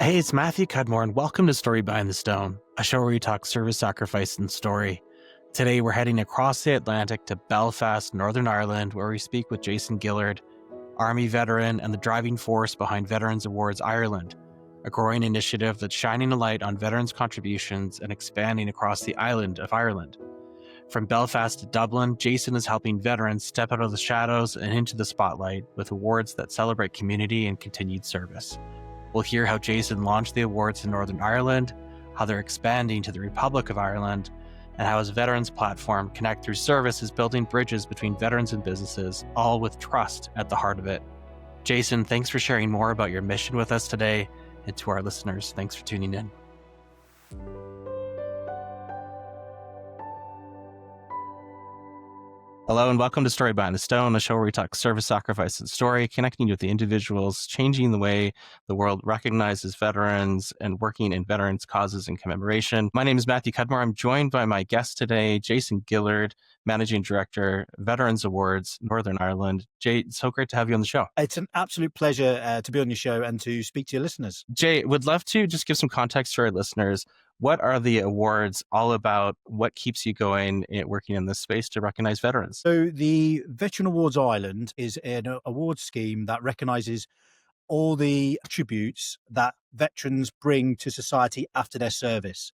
Hey, it's Matthew Cudmore, and welcome to Story Behind the Stone, a show where we talk service, sacrifice, and story. Today, we're heading across the Atlantic to Belfast, Northern Ireland, where we speak with Jason Gillard, Army veteran and the driving force behind Veterans Awards Ireland, a growing initiative that's shining a light on veterans' contributions and expanding across the island of Ireland. From Belfast to Dublin, Jason is helping veterans step out of the shadows and into the spotlight with awards that celebrate community and continued service. We'll hear how Jason launched the awards in Northern Ireland, how they're expanding to the Republic of Ireland, and how his veterans platform, Connect Through Service, is building bridges between veterans and businesses, all with trust at the heart of it. Jason, thanks for sharing more about your mission with us today, and to our listeners, thanks for tuning in. Hello and welcome to Story Behind the Stone, a show where we talk service, sacrifice, and story, connecting you with the individuals, changing the way the world recognizes veterans and working in veterans' causes and commemoration. My name is Matthew Cudmore. I'm joined by my guest today, Jason Gillard, Managing Director, Veterans Awards, Northern Ireland. Jay, it's so great to have you on the show. It's an absolute pleasure to be on your show and to speak to your listeners. Jay, would love to just give some context to our listeners. What are the awards all about? What keeps you going working in this space to recognize veterans? So the Veteran Awards Ireland is an award scheme that recognizes all the attributes that veterans bring to society after their service.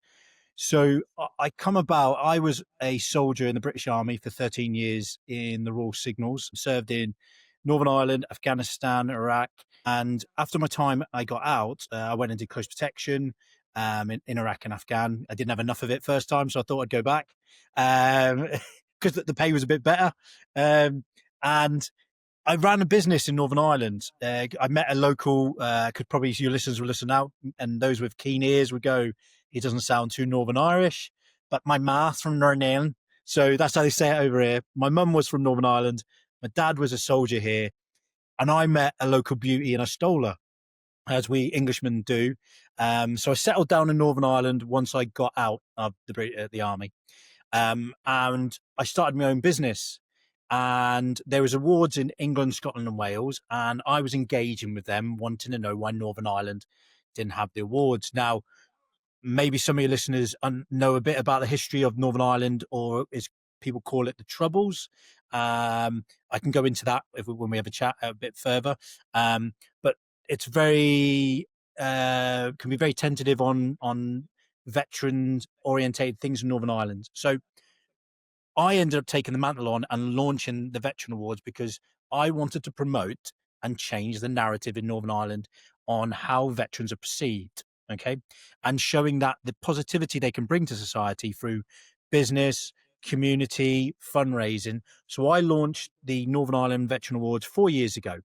So I was a soldier in the British Army for 13 years in the Royal Signals, served in Northern Ireland, Afghanistan, Iraq. And after my time, I got out, I went and did close protection in Iraq and Afghan. I didn't have enough of it first time, so I thought I'd go back because the pay was a bit better. And I ran a business in Northern Ireland. I met a local, your listeners will listen out, and those with keen ears would go, he doesn't sound too Northern Irish, but my ma's from Northern Ireland. So that's how they say it over here. My mum was from Northern Ireland. My dad was a soldier here. And I met a local beauty and I stole her, as we Englishmen do. So I settled down in Northern Ireland once I got out of the army. And I started my own business. And there was awards in England, Scotland and Wales. And I was engaging with them, wanting to know why Northern Ireland didn't have the awards. Now, maybe some of your listeners know a bit about the history of Northern Ireland, or as people call it, the Troubles. I can go into that when we have a chat a bit further. But it's can be very tentative on veterans orientated things in Northern Ireland. So I ended up taking the mantle on and launching the Veteran Awards because I wanted to promote and change the narrative in Northern Ireland on how veterans are perceived. Okay. And showing that the positivity they can bring to society through business, community, fundraising. So I launched the Northern Ireland Veteran Awards 4 years ago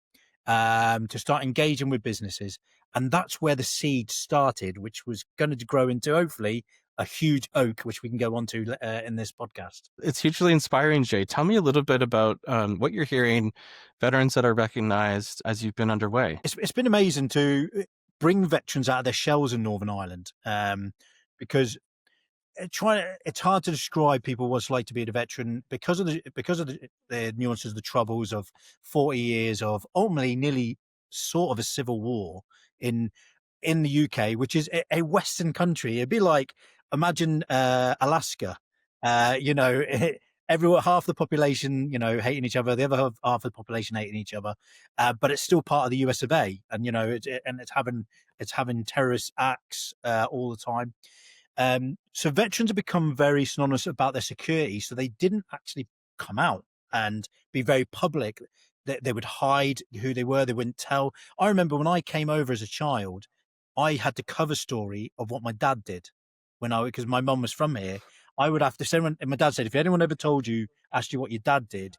to start engaging with businesses. And that's where the seed started, which was going to grow into hopefully a huge oak, which we can go on to in this podcast. It's hugely inspiring, Jay. Tell me a little bit about what you're hearing, veterans that are recognized as you've been underway. It's been amazing to bring veterans out of their shells in Northern Ireland because it's hard to describe people what it's like to be a veteran because of the nuances, the troubles of 40 years of ultimately nearly sort of a civil war in the UK, which is a Western country. It'd be like, imagine Alaska, everyone, half the population, hating each other, the other half of the population hating each other, but it's still part of the US of A, and it's having terrorist acts all the time. So veterans have become very synonymous about their security. So they didn't actually come out and be very public. They would hide who they were. They wouldn't tell. I remember when I came over as a child, I had the cover story of what my dad did because my mum was from here. I would have to say, and my dad said, if anyone ever asked you what your dad did,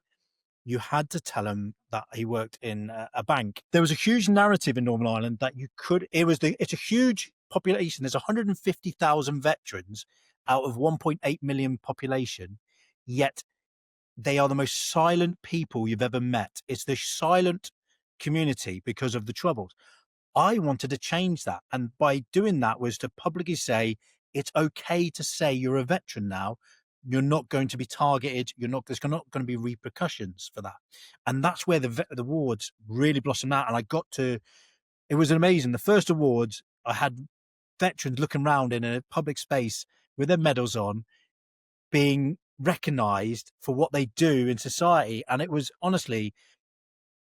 you had to tell him that he worked in a bank. There was a huge narrative in Northern Ireland that it's a huge population. There's 150,000 veterans out of 1.8 million population, yet they are the most silent people you've ever met. It's the silent community because of the Troubles. I wanted to change that. And by doing that was to publicly say, it's okay to say you're a veteran now. You're not going to be targeted. There's not going to be repercussions for that. And that's where the awards really blossomed out. And it was amazing. The first awards, I had veterans looking around in a public space with their medals on, being recognized for what they do in society. And it was honestly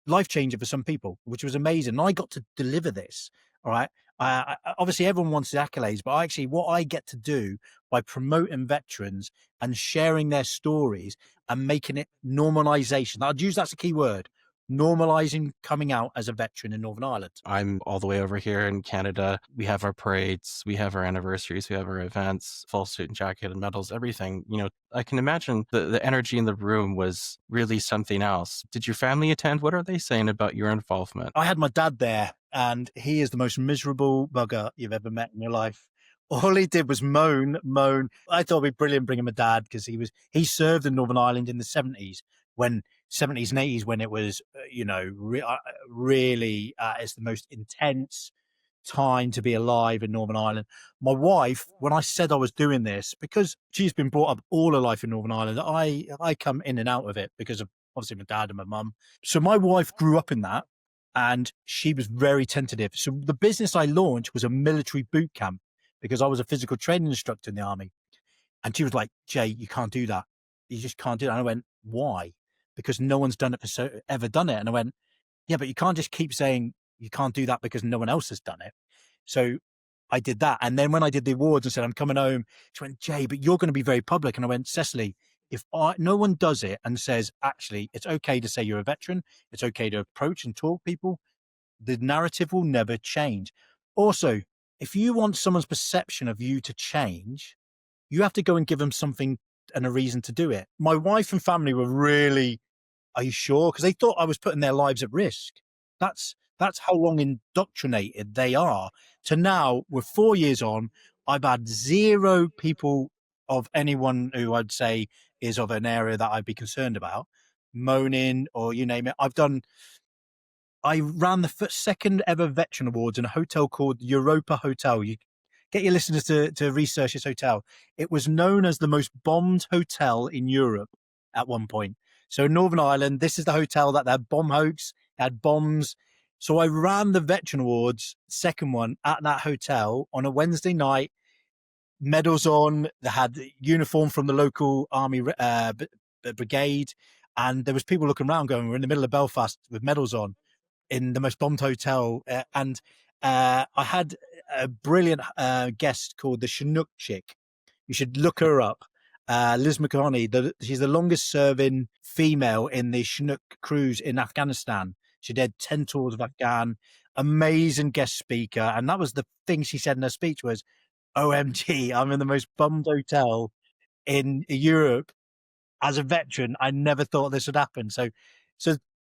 life changer for some people, which was amazing. And I got to deliver this. All right. Obviously, everyone wants the accolades, but actually, what I get to do by promoting veterans and sharing their stories and making it normalization. I'd use that's a key word, normalizing coming out as a veteran in Northern Ireland. I'm all the way over here in Canada. We have our parades, we have our anniversaries, we have our events, full suit and jacket and medals, everything. I can imagine the energy in the room was really something else. Did your family attend? What are they saying about your involvement? I had my dad there, and he is the most miserable bugger you've ever met in your life. All he did was moan, moan. I thought it'd be brilliant bringing my dad because he served in Northern Ireland in the 70s and 80s when it was, really, it's the most intense time to be alive in Northern Ireland. My wife, when I said I was doing this, because she's been brought up all her life in Northern Ireland, I come in and out of it because of obviously my dad and my mum. So my wife grew up in that, and she was very tentative. So the business I launched was a military boot camp because I was a physical training instructor in the army. And she was like, Jay, you can't do that. You just can't do that. And I went, why? Because no one's done it ever done it. And I went, yeah, but you can't just keep saying you can't do that because no one else has done it. So I did that. And then when I did the awards and said, I'm coming home, she went, Jay, but you're going to be very public. And I went, Cecily, if no one does it and says, actually, it's okay to say you're a veteran, it's okay to approach and talk people, the narrative will never change. Also, if you want someone's perception of you to change, you have to go and give them something and a reason to do it. My wife and family were really, are you sure? Because they thought I was putting their lives at risk. That's how long indoctrinated they are. To now, we're 4 years on, I've had zero people of anyone who I'd say is of an area that I'd be concerned about moaning or you name it. I ran the second ever veteran awards in a hotel called Europa Hotel. You get your listeners to research this hotel. It was known as the most bombed hotel in Europe at one point. So Northern Ireland, this is the hotel that had bomb hoax, had bombs. So I ran the veteran awards, second one, at that hotel on a Wednesday night, medals on. They had uniform from the local army brigade. And there was people looking around going, we're in the middle of Belfast with medals on in the most bombed hotel. I had a brilliant guest called the Chinook chick. You should look her up. Liz McConney, she's the longest serving female in the Chinook cruise in Afghanistan. She did 10 tours of Afghan, amazing guest speaker. And that was the thing she said in her speech was, OMG, I'm in the most bombed hotel in Europe. As a veteran, I never thought this would happen. So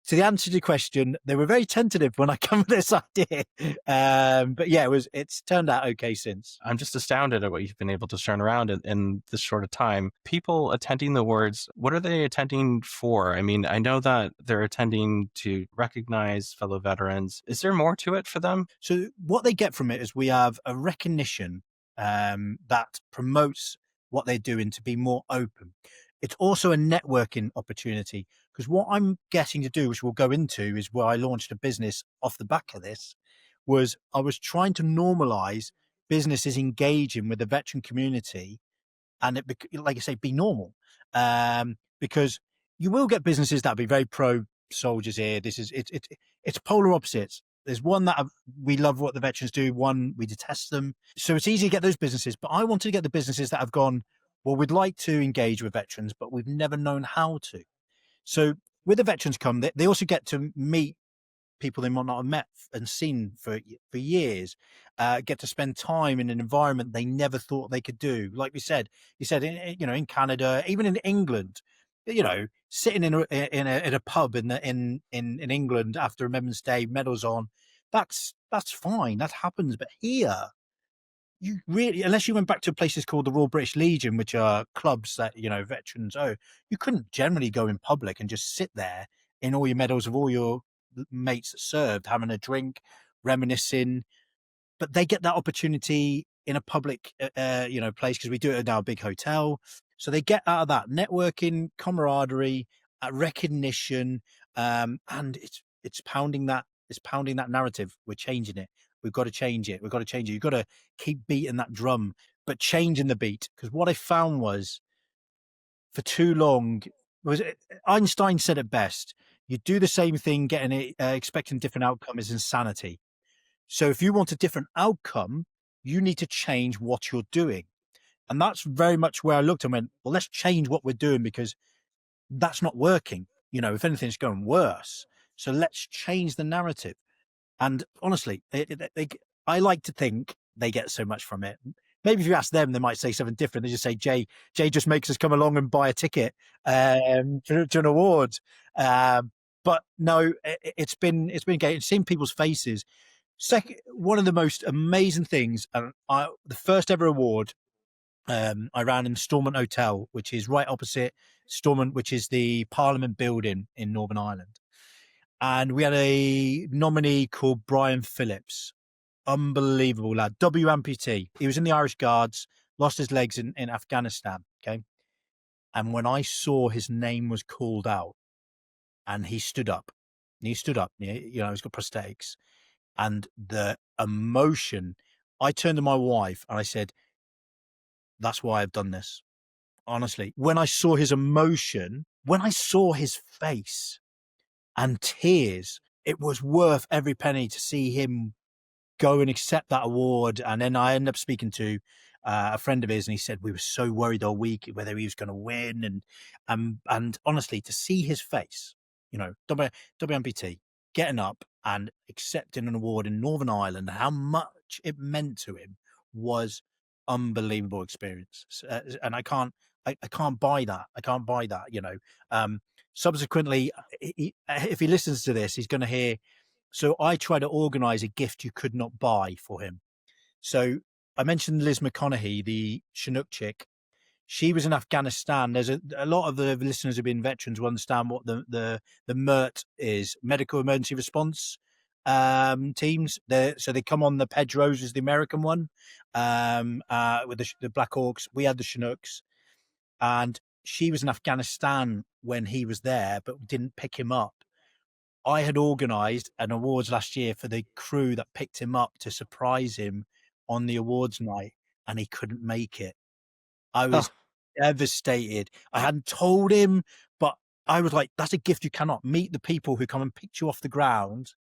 to the answer to your question, they were very tentative when I come with this idea. But yeah, it's turned out okay since. I'm just astounded at what you've been able to turn around in this short of time. People attending the awards, what are they attending for? I mean, I know that they're attending to recognize fellow veterans. Is there more to it for them? So what they get from it is we have a recognition that promotes what they're doing to be more open. It's also a networking opportunity because what I'm getting to do, which we'll go into, is where I launched a business off the back of this, was I was trying to normalize businesses engaging with the veteran community and it, like I say, be normal. Because you will get businesses that be very pro soldiers here. It's polar opposites. There's one that we love what the veterans do. One, we detest them. So it's easy to get those businesses, but I wanted to get the businesses that have gone, well, we'd like to engage with veterans, but we've never known how to. So with the veterans come, they also get to meet people they might not have met and seen for years, get to spend time in an environment they never thought they could do. Like you said, in Canada, even in England, sitting in a pub in England after Remembrance Day, medals on, that's fine. That happens. But here, you really, unless you went back to places called the Royal British Legion, which are clubs that, veterans owe, you couldn't generally go in public and just sit there in all your medals of all your mates that served, having a drink, reminiscing. But they get that opportunity in a public, place because we do it at our big hotel. So they get out of that networking, camaraderie, recognition, and it's pounding that narrative. We're changing it. We've got to change it. We've got to change it. You've got to keep beating that drum, but changing the beat. Because what I found was, for too long, was Einstein said it best: you do the same thing, getting it, expecting different outcome is insanity. So if you want a different outcome, you need to change what you're doing. And that's very much where I looked and went, well, let's change what we're doing, because that's not working. If anything, it's going worse. So let's change the narrative. And honestly, I like to think they get so much from it. Maybe if you ask them, they might say something different. They just say, Jay just makes us come along and buy a ticket to an award. But no, it's been great. Seeing people's faces. Second, one of the most amazing things, the first ever award I ran in Stormont Hotel, which is right opposite Stormont, which is the Parliament building in Northern Ireland. And we had a nominee called Bryan Phillips. Unbelievable lad. amputee. He was in the Irish Guards, lost his legs in Afghanistan. Okay. And when I saw his name was called out, and he stood up, he's got prosthetics, and the emotion, I turned to my wife and I said, that's why I've done this. Honestly, when I saw his emotion, when I saw his face and tears, it was worth every penny to see him go and accept that award. And then I ended up speaking to a friend of his, and he said we were so worried all week whether he was going to win. And honestly, to see his face, WMPT getting up and accepting an award in Northern Ireland, how much it meant to him was unbelievable experience. And I can't buy that. I can't buy that. Subsequently, if he listens to this, he's going to hear. So I try to organise a gift you could not buy for him. So I mentioned Liz McConaughey, the Chinook chick. She was in Afghanistan. There's a lot of the listeners who've been veterans will understand what the MERT is, Medical Emergency Response teams. So they come on the Pedros, is the American one, with the Black Hawks. We had the Chinooks, and she was in Afghanistan when he was there, but didn't pick him up. I had organised an awards last year for the crew that picked him up to surprise him on the awards night, and he couldn't make it. I was devastated. I hadn't told him, but I was like, that's a gift you cannot meet, the people who come and picked you off the ground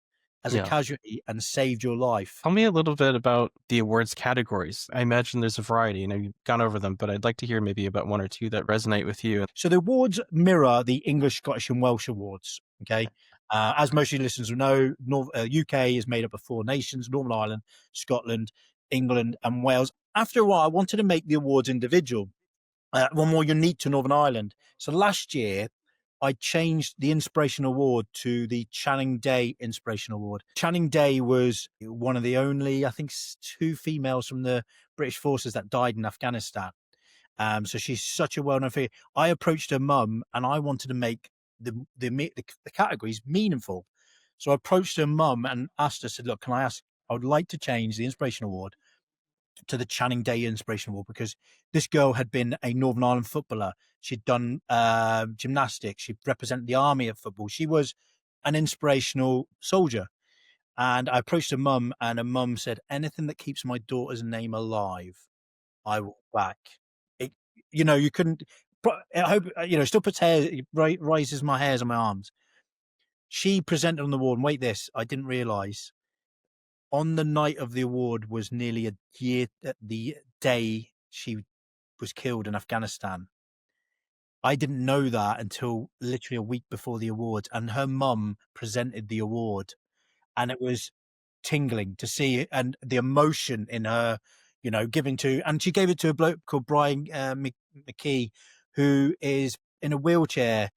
as a casualty and saved your life. Tell me a little bit about the awards categories. I imagine there's a variety. You've gone over them, but I'd like to hear maybe about one or two that resonate with you. So the awards mirror the English, Scottish, and Welsh awards. Okay. As most of your listeners will know, UK is made up of 4 nations: Northern Ireland, Scotland, England, and Wales. After a while, I wanted to make the awards individual, one more unique to Northern Ireland. So last year, I changed the Inspiration Award to the Channing Day Inspiration Award. Channing Day was one of the only, I think, 2 females from the British forces that died in Afghanistan. So she's such a well-known figure. I approached her mum, and I wanted to make the categories meaningful. So I approached her mum and asked her, said, look, I would like to change the Inspiration Award to the Channing Day Inspiration Award, because this girl had been a Northern Ireland footballer. She'd done gymnastics. She represented the army at football. She was an inspirational soldier. And I approached her mum, and her mum said, anything that keeps my daughter's name alive, I will back. You couldn't. I hope still puts raises my hairs on my arms. She presented on the award, and wait this, I didn't realise. On the night of the award was nearly a year at the day she was killed in Afghanistan. I didn't know that until literally a week before the awards, and her mum presented the award, and it was tingling to see, and the emotion in her, giving to, and she gave it to a bloke called Bryan McKee, who is in a wheelchair,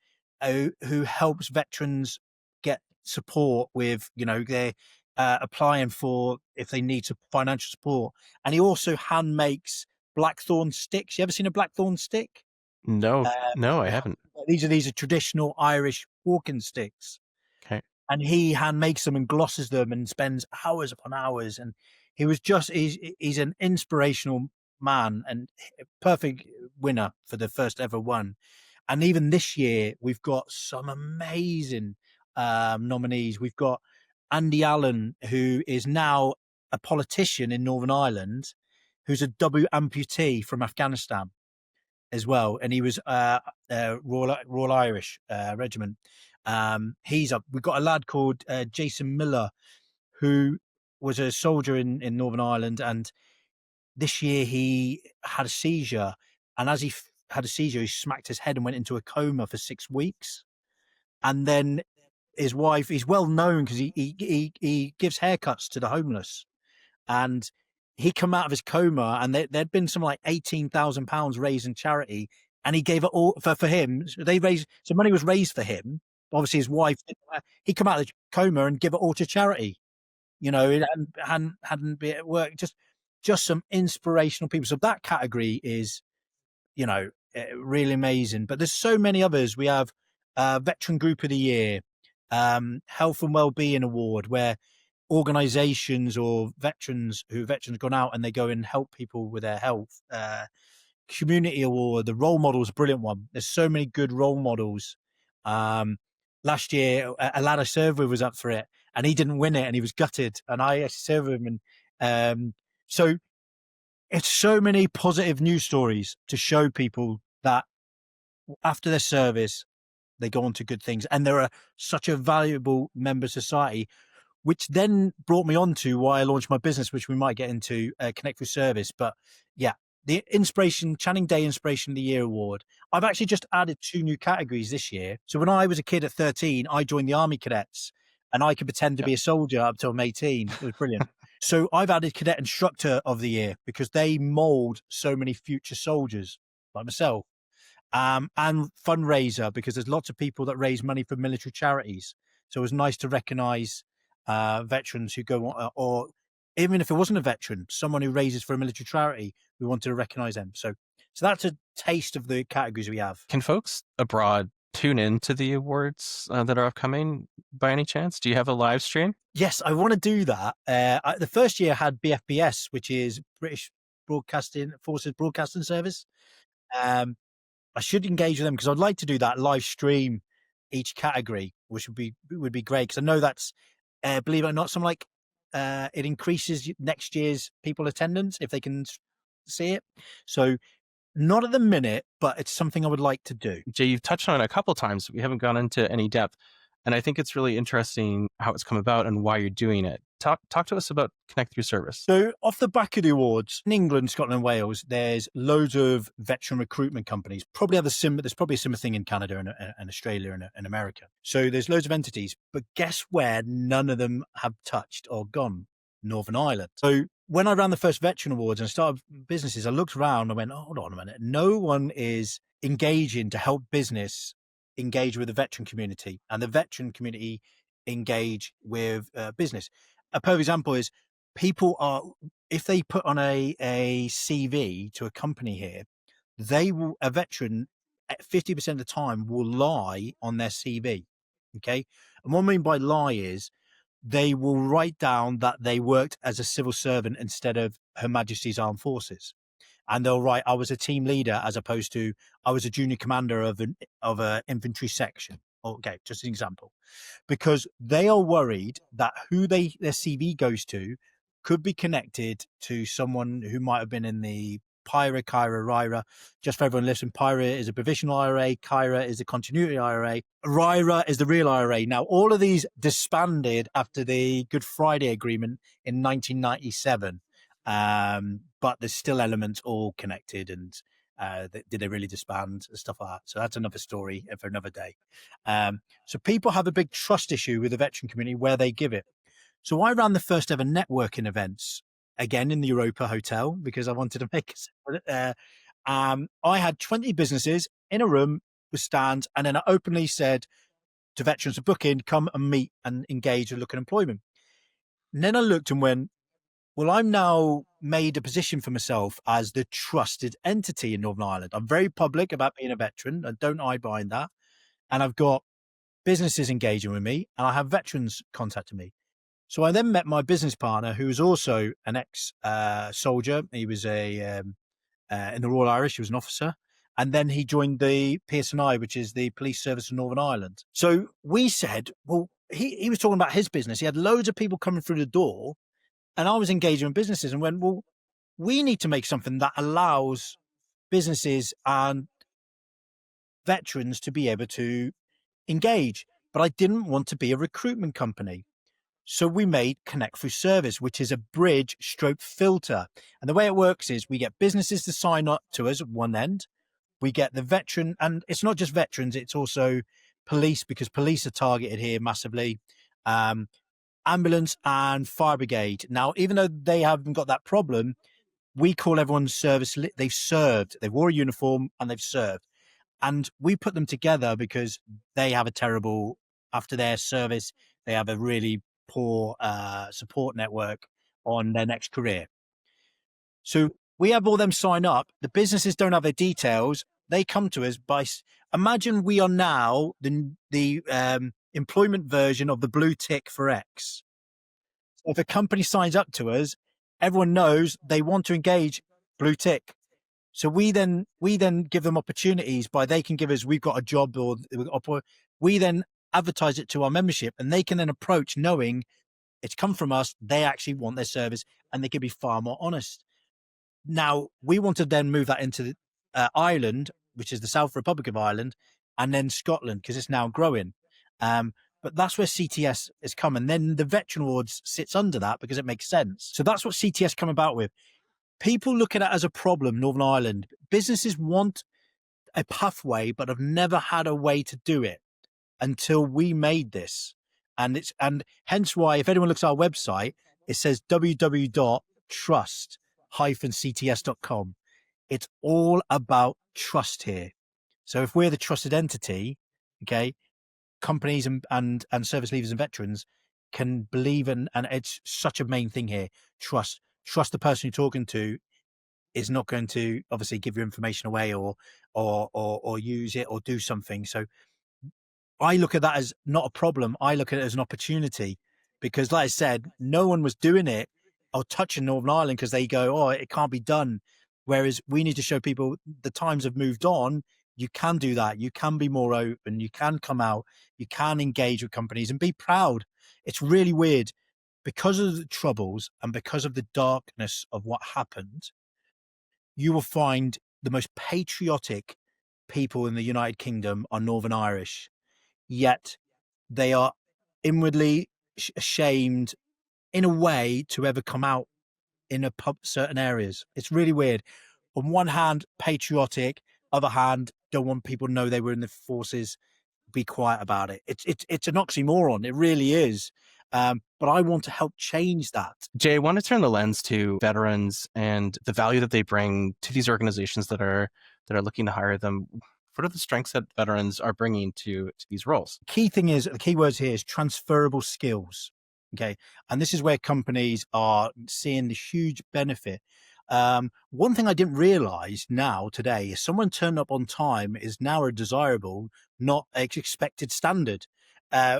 who helps veterans get support with, their applying for if they need some financial support. And he also hand makes blackthorn sticks. You ever seen a blackthorn stick? No, I haven't. These are traditional Irish walking sticks. Okay. And he hand makes them and glosses them and spends hours upon hours. And he's an inspirational man and a perfect winner for the first ever one. And even this year, we've got some amazing nominees. We've got Andy Allen, who is now a politician in Northern Ireland who's a double amputee from Afghanistan as well, and he was Royal Irish Regiment. He's up. We've got a lad called Jason Miller, who was a soldier in Northern Ireland, and this year he had a seizure, and as he had a seizure, he smacked his head and went into a coma for 6 weeks. And then his wife, he's well known because he gives haircuts to the homeless, and he come out of his coma, and there'd been some like £18,000 raised in charity, and he gave it all for him. They raised, so money was raised for him. Obviously, his wife, he come out of the coma and give it all to charity. It hadn't been at work. Just some inspirational people. So that category is, really amazing. But there's so many others. We have Veteran Group of the Year, Health and Wellbeing Award, where organizations or veterans gone out and they go and help people with their health. Community Award, the Role Model is a brilliant one. There's so many good role models. Last year, a lad I served with was up for it, and he didn't win it, and he was gutted. And I served with him, and so it's so many positive news stories to show people that after their service, they go on to good things, and they're such a valuable member of society, which then brought me on to why I launched my business, which we might get into, Connect Through Service. But yeah, the Channing Day Inspiration of the Year Award. I've actually just added 2 new categories this year. So when I was a kid at 13, I joined the Army Cadets, and I could pretend to be a soldier up till I'm 18. It was brilliant. So I've added Cadet Instructor of the Year because they mold so many future soldiers like myself. And fundraiser, because there's lots of people that raise money for military charities. So it was nice to recognize veterans who go on, or even if it wasn't a veteran, someone who raises for a military charity, we wanted to recognize them. So that's a taste of the categories we have. Can folks abroad tune in to the awards that are upcoming by any chance? Do you have a live stream? Yes, I want to do that. The first year I had BFBS, which is British Forces Broadcasting Service. I should engage with them because I'd like to do that live stream each category, which would be great. Because I know that's, believe it or not, something like it increases next year's people attendance if they can see it. So not at the minute, but it's something I would like to do. Jay, you've touched on it a couple of times. We haven't gone into any depth. And I think it's really interesting how it's come about and why you're doing it. Talk to us about Connect Through Service. So off the back of the awards, in England, Scotland and Wales, there's loads of veteran recruitment companies. There's probably a similar thing in Canada and Australia and America. So there's loads of entities, but guess where none of them have touched or gone? Northern Ireland. So when I ran the first veteran awards and started businesses, I looked around and went, hold on a minute. No one is engaging to help business engage with the veteran community, and the veteran community engage with business. A perfect example is people are, if they put on a CV to a company here, a veteran at 50% of the time will lie on their CV. Okay. And what I mean by lie is they will write down that they worked as a civil servant instead of Her Majesty's Armed Forces. And they'll write, I was a team leader, as opposed to I was a junior commander of an infantry section. Okay, just an example. Because they are worried that who their CV goes to could be connected to someone who might have been in the PIRA, KIRA, RIRA. Just for everyone listening, PIRA is a provisional IRA, KIRA is a continuity IRA, RIRA is the real IRA. Now, all of these disbanded after the Good Friday Agreement in 1997. But there's still elements all connected, and did they really disband and stuff like that? So that's another story for another day. So people have a big trust issue with the veteran community where they give it. So I ran the first ever networking events, again in the Europa Hotel, because I wanted to make it. I had 20 businesses in a room with stands, and then I openly said to veterans to book in, come and meet and engage and look at employment. And then I looked and went, well, I'm now made a position for myself as the trusted entity in Northern Ireland. I'm very public about being a veteran. I don't hide behind that. And I've got businesses engaging with me, and I have veterans contacting me. So I then met my business partner, who was also an ex-soldier. He was in the Royal Irish. He was an officer. And then he joined the PSNI, which is the Police Service of Northern Ireland. So we said, well, he was talking about his business. He had loads of people coming through the door, And I was engaging with businesses and went, well, we need to make something that allows businesses and veterans to be able to engage. But I didn't want to be a recruitment company. So we made Connect Through Service, which is a bridge stroke filter. And the way it works is we get businesses to sign up to us at one end. We get the veteran, and it's not just veterans, it's also police, because police are targeted here massively. Ambulance and fire brigade. Now, even though they haven't got that problem, we call everyone service. They've served, they've wore a uniform and they've served. And we put them together because they have a terrible, after their service, they have a really poor support network on their next career. So we have all them sign up. The businesses don't have their details. They come to us by, imagine we are now the employment version of the blue tick for X. So if a company signs up to us, everyone knows they want to engage blue tick. So we then give them opportunities by, they can give us, we've got a job, or we then advertise it to our membership, and they can then approach knowing it's come from us. They actually want their service, and they can be far more honest. Now we want to then move that into Ireland, which is the South Republic of Ireland, and then Scotland, because it's now growing. But that's where CTS has come. And then the Veteran Awards sits under that because it makes sense. So that's what CTS come about with. People look at it as a problem, Northern Ireland. Businesses want a pathway, but have never had a way to do it until we made this. And hence why, if anyone looks at our website, it says www.trust-cts.com. It's all about trust here. So if we're the trusted entity, okay, companies and service leavers and veterans can believe in, and it's such a main thing here. Trust the person you're talking to is not going to obviously give your information away or use it or do something. So I look at that as not a problem. I look at it as an opportunity, because like I said, no one was doing it or touching Northern Ireland because they go, oh, it can't be done. Whereas we need to show people the times have moved on. You can do that. You can be more open. You can come out. You can engage with companies and be proud. It's really weird, because of the troubles and because of the darkness of what happened. You will find the most patriotic people in the United Kingdom are Northern Irish, yet they are inwardly ashamed in a way to ever come out in certain areas. It's really weird. On one hand, patriotic, other hand, don't want people to know they were in the forces, be quiet about it. It's an oxymoron. It really is. But I want to help change that. Jay, I want to turn the lens to veterans and the value that they bring to these organizations that are looking to hire them. What are the strengths that veterans are bringing to these roles? The key words here is transferable skills. Okay. And this is where companies are seeing the huge benefit. One thing I didn't realize now today is someone turning up on time is now a desirable, not expected standard,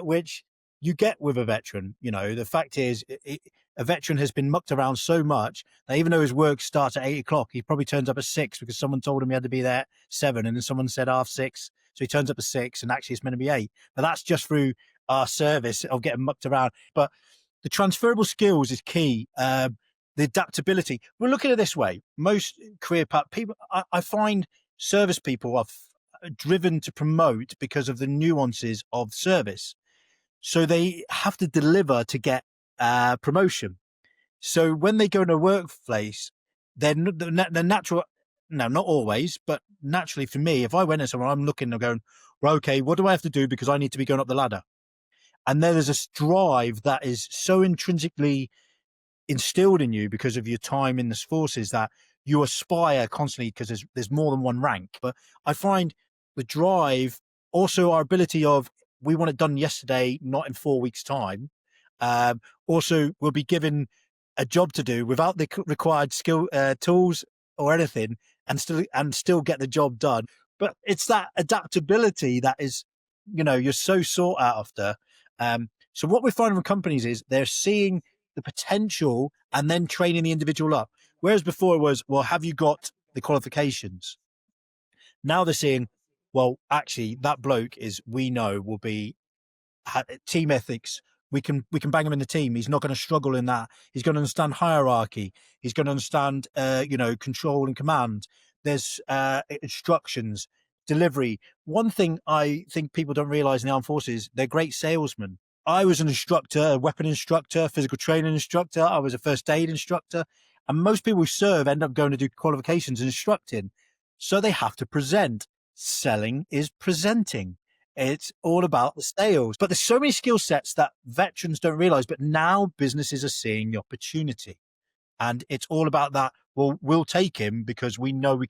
which you get with a veteran. You know, the fact is, a veteran has been mucked around so much that even though his work starts at 8 o'clock, he probably turns up at 6 because someone told him he had to be there at 7, and then someone said 6:30. So he turns up at 6, and actually it's meant to be 8. But that's just through our service of getting mucked around. But the transferable skills is key. The adaptability. We'll look at it this way. Most career path people, I find service people are driven to promote because of the nuances of service. So they have to deliver to get promotion. So when they go in a workplace, they're natural. No, not always, but naturally for me, if I went in somewhere, I'm looking and going, well, okay, what do I have to do because I need to be going up the ladder? And there's a drive that is so intrinsically instilled in you because of your time in the forces that you aspire constantly, because there's more than one rank. But I find the drive, also our ability of, we want it done yesterday, not in 4 weeks' time. Also, we'll be given a job to do without the required skill, tools or anything, and still get the job done. But it's that adaptability that is, you're so sought after. So what we're finding from companies is they're seeing the potential and then training the individual up. Whereas before it was, well, have you got the qualifications? Now they're seeing, well, actually, that bloke we know will be team ethics, we can bang him in the team. He's not going to struggle in that. He's going to understand hierarchy. He's going to understand, control and command. There's instructions, delivery. One thing I think people don't realize in the armed forces, they're great salesmen. I was an instructor, a weapon instructor, physical training instructor. I was a first aid instructor. And most people who serve end up going to do qualifications and instructing. So they have to present. Selling is presenting. It's all about the sales. But there's so many skill sets that veterans don't realize, but now businesses are seeing the opportunity. And it's all about that. Well, we'll take him because we know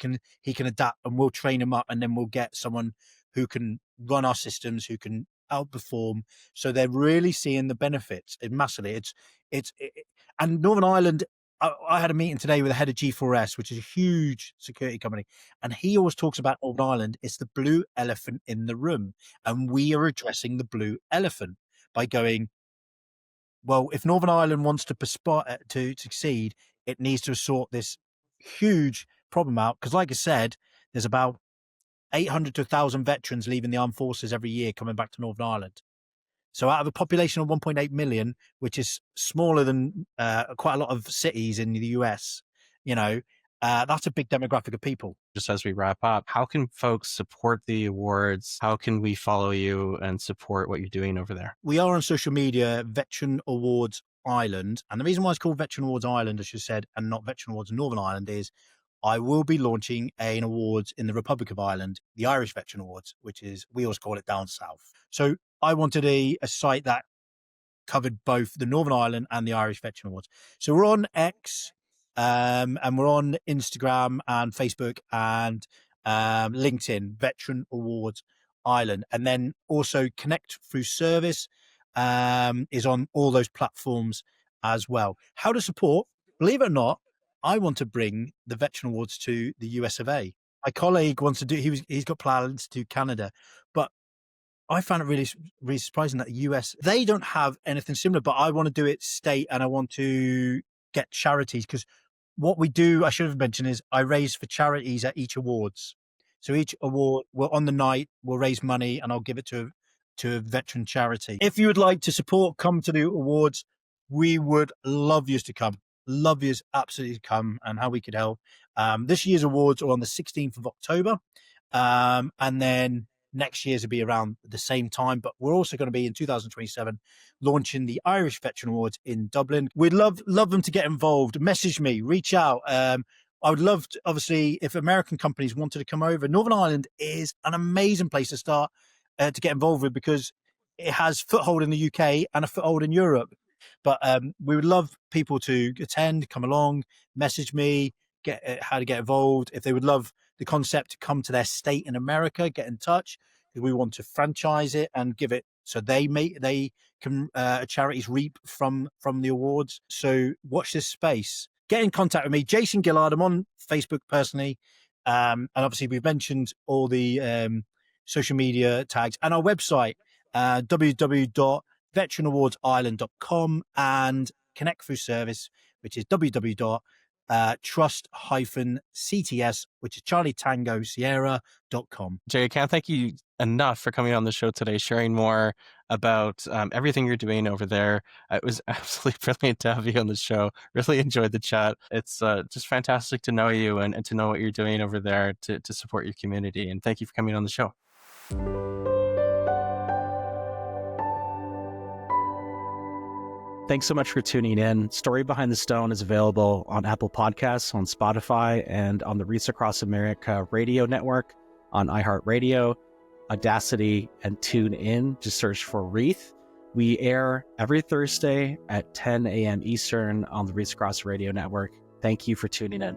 he can adapt, and we'll train him up, and then we'll get someone who can run our systems, who can outperform. So they're really seeing the benefits massively. And Northern Ireland, I had a meeting today with the head of G4S, which is a huge security company. And he always talks about Northern Ireland. It's the blue elephant in the room. And we are addressing the blue elephant by going, well, if Northern Ireland wants to succeed, it needs to sort this huge problem out. Because like I said, there's about 800 to 1,000 veterans leaving the armed forces every year coming back to Northern Ireland. So out of a population of 1.8 million, which is smaller than quite a lot of cities in the US, that's a big demographic of people. Just as we wrap up, how can folks support the awards? How can we follow you and support what you're doing over there? We are on social media, Veteran Awards Ireland. And the reason why it's called Veteran Awards Ireland, as you said, and not Veteran Awards Northern Ireland is I will be launching an awards in the Republic of Ireland, the Irish Veteran Awards, which is, we always call it down south. So I wanted a site that covered both the Northern Ireland and the Irish Veteran Awards. So we're on X, and we're on Instagram and Facebook and LinkedIn, Veteran Awards Ireland. And then also Connect Through Service is on all those platforms as well. How to support, believe it or not, I want to bring the Veteran Awards to the US of A. My colleague wants to do, he's got plans to Canada, but I found it really, really surprising that the US, they don't have anything similar, but I want to do it state, and I want to get charities, because what we do, I should have mentioned, is I raise for charities at each awards. So each award, on the night, we'll raise money and I'll give it to a veteran charity. If you would like to support, come to the awards. We would love you to come. Love you absolutely to come, and how we could help. This year's awards are on the 16th of October. And then next year's will be around the same time, but we're also going to be in 2027 launching the Irish Veteran Awards in Dublin. We'd love them to get involved. Message me, reach out. I would love to, obviously, if American companies wanted to come over. Northern Ireland is an amazing place to start to get involved with, because it has foothold in the UK and a foothold in Europe. But we would love people to attend, come along, message me, get how to get involved. If they would love the concept to come to their state in America, get in touch, because we want to franchise it and give it so they can charities reap from the awards. So watch this space. Get in contact with me, Jason Gillard. I'm on Facebook personally, and obviously we've mentioned all the social media tags and our website, www.veteranawardsIreland.com, and Connect Through Service, which is www.trust-cts, which is Charlie Tango Sierra.com. Jay, I can't thank you enough for coming on the show today, sharing more about everything you're doing over there. It was absolutely brilliant to have you on the show. Really enjoyed the chat. It's just fantastic to know you and to know what you're doing over there to support your community. And thank you for coming on the show. Thanks so much for tuning in. Story Behind the Stone is available on Apple Podcasts, on Spotify, and on the Reach Across America radio network, on iHeartRadio, Audacity, and TuneIn. Just search for Wreath. We air every Thursday at 10 a.m. Eastern on the Reach Across Radio network. Thank you for tuning in.